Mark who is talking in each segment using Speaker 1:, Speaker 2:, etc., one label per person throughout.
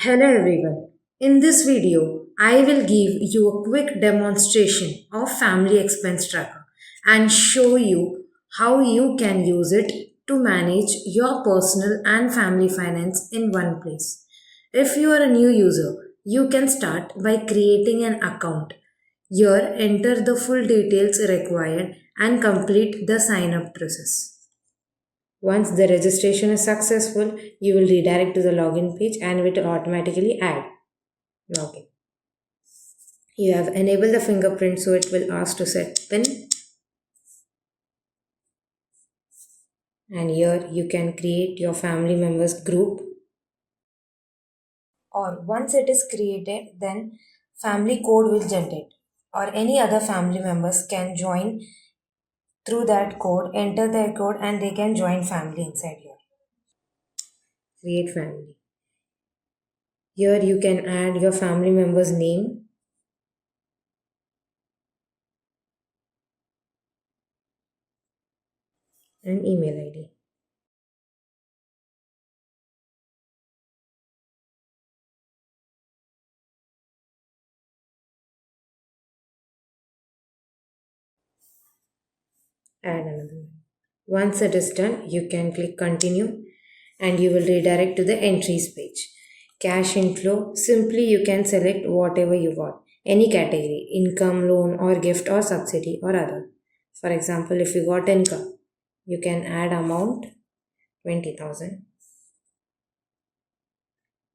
Speaker 1: Hello everyone. In this video, I will give you a quick demonstration of Family Expense Tracker and show you how you can use it to manage your personal and family finance in one place. If you are a new user, you can start by creating an account. Here, enter the full details required and complete the sign up process. Once the registration is successful, you will redirect to the login page and it will automatically add login. You have enabled the fingerprint, so it will ask to set PIN, and here you can create your family members group. Or once it is created, then family code will generate, or any other family members can join through that code, enter their code, and they can join family inside here. Create family. Here you can add your family member's name, and email ID. Add another one. Once it is done, you can click continue and you will redirect to the entries page. Cash inflow, simply you can select whatever you want, any category, income, loan, or gift, or subsidy, or other. For example, if you got income, you can add amount 20,000.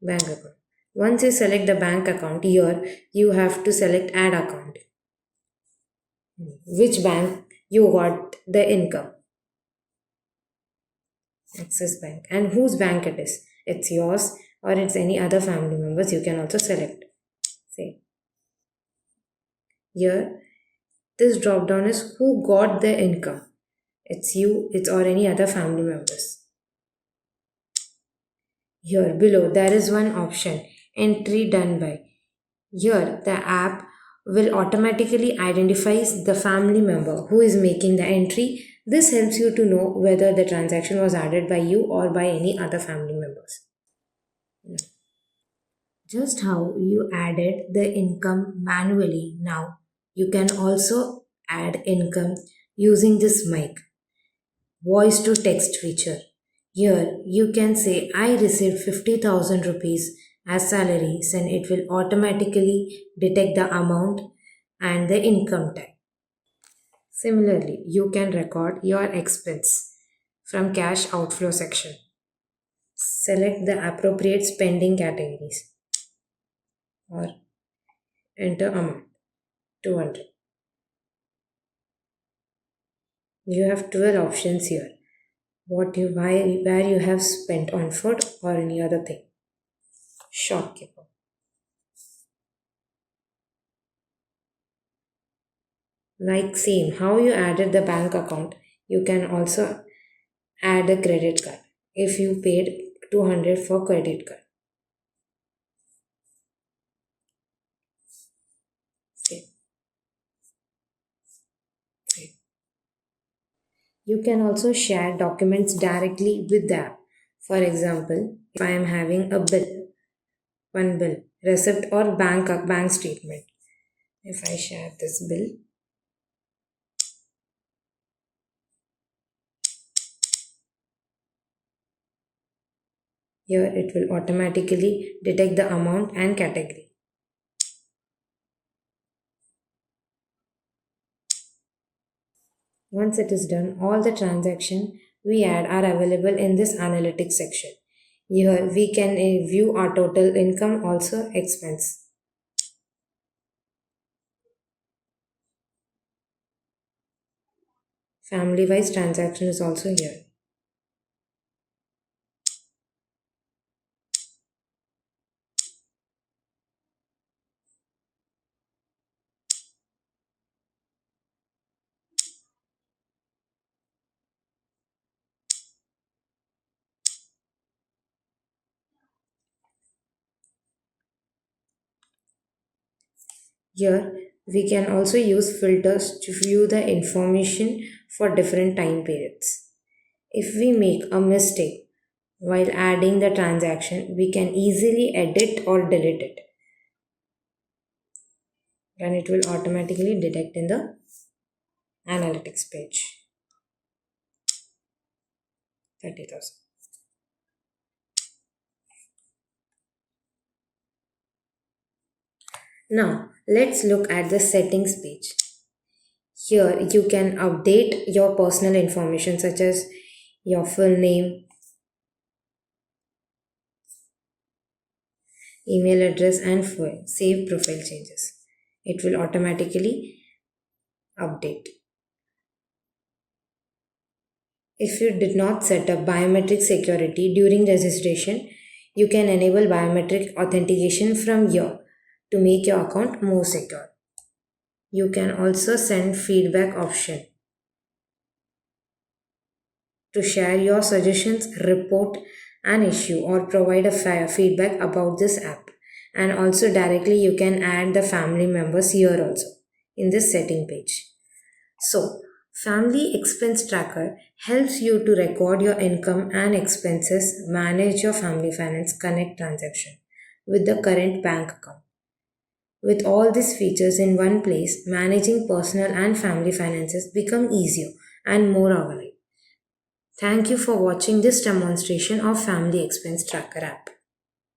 Speaker 1: Bank account. Once you select the bank account, here you have to select add account. Which bank you got the income? Axis Bank. And whose bank it is? It's yours or it's any other family members. You can also select. Say here, this drop down is who got the income. It's you, it's or any other family members. Here below there is one option, entry done by. Here the app will automatically identifies the family member who is making the entry. This helps you to know whether the transaction was added by you or by any other family members. Just how you added the income manually, now you can also add income using this mic voice to text feature. Here you can say I received 50,000 rupees as salaries and it will automatically detect the amount and the income type. Similarly, you can record your expense from cash outflow section. Select the appropriate spending categories or enter amount 200. You have 12 options here. What you buy, where you have spent on food or any other thing. Shopkeeper. Like same, how you added the bank account, you can also add a credit card if you paid 200 for credit card. Same. Same. You can also share documents directly with the app. For example, if I am having a bill, one bill, receipt or bank statement. If I share this bill, here it will automatically detect the amount and category. Once it is done, all the transactions we add are available in this analytics section. Here we can view our total income, also expense. Family wise transaction is also here. Here we can also use filters to view the information for different time periods. If we make a mistake While adding the transaction, we can easily edit or delete it, and it will automatically detect in the analytics page. 30,000. Now, let's look at the settings page. Here, you can update your personal information such as your full name, email address, and save profile changes. It will automatically update. If you did not set up biometric security during registration, you can enable biometric authentication from here to make your account more secure. You can also send feedback option to share your suggestions, report an issue, or provide a feedback about this app. And also directly you can add the family members here also in this setting page. So, Family Expense Tracker helps you to record your income and expenses, manage your family finance, connect transaction with the current bank account. With all these features in one place, managing personal and family finances become easier and more organized. Thank you for watching this demonstration of Family Expense Tracker app.